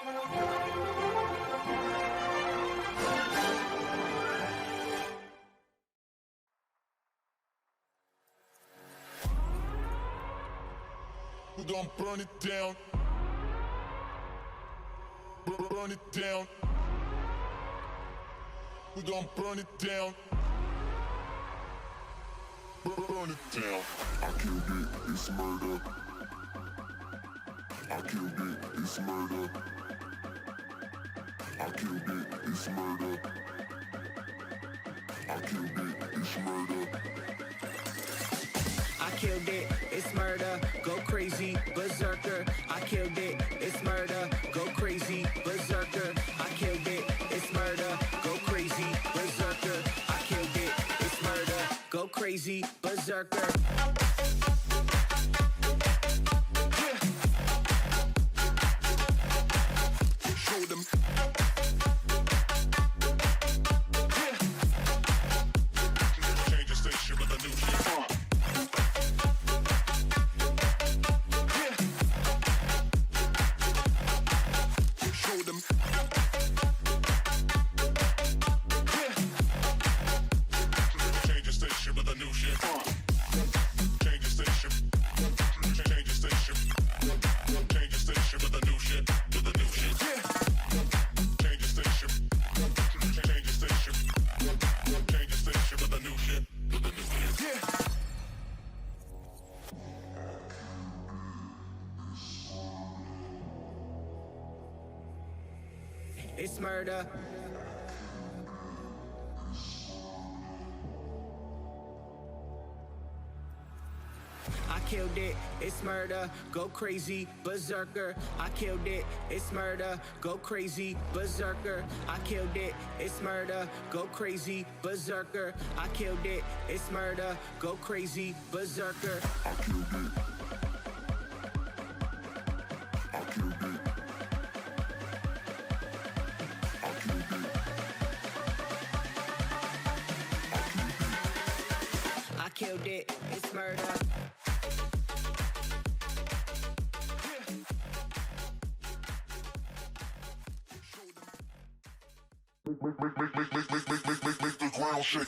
We're gonna burn it down. Burn it down. We're gonna burn it down. Burn it down. I killed it, it's murder. I killed it, it's murder. I killed it, it's murder. I killed it, it's murder. I killed it, it's murder, go crazy, berserker. I killed it, it's murder, go crazy, berserker. I killed it, it's murder, go crazy, berserker. I killed it, it's murder, go crazy, berserker. Show them. Change the station with a new shit. Show them. Change the station with a new shit. Change the station. Change the station. Change the station with a new shit. With a new shit. Change the station. Change the station. Change the station with a new shit. With a new shit. It's murder. I killed it, it's murder, go crazy, berserker. I killed it, it's murder, go crazy, berserker. I killed it, it's murder, go crazy, berserker. I killed it, it's murder, go crazy, berserker. I killed it. I killed it. I killed it. I killed it, it's murder. Make the ground shake.